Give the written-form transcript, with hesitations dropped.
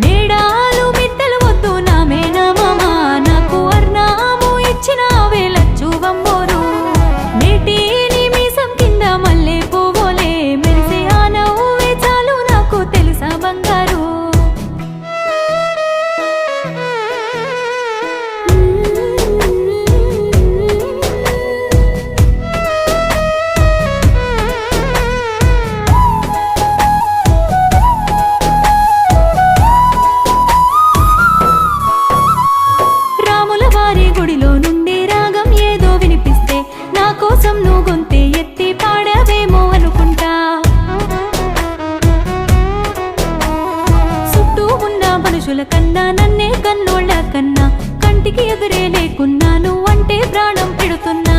మేడాలు మిద్దెలు వద్దు నా మేనమామ నాకు అర్నాము ఇచ్చిన వేలచ్చువమ్మోరు నేటిని మీసం కింద మల్లె పువ్వులే మెరిసే ఆ నవ్వే చాలు నాకు తెలుసా బంగారు గుడిలో నుండి రాగం ఏదో వినిపిస్తే నా కోసం నువ్వు గొంతే ఎత్తి పాడవేమో అనుకుంటా చుట్టూ ఉన్న మనుషుల కన్నా నన్నే కన్నోళ్ళ కన్నా కంటికి ఎదురే లేకున్నా నువ్వంటే ప్రాణం పెడుతున్నా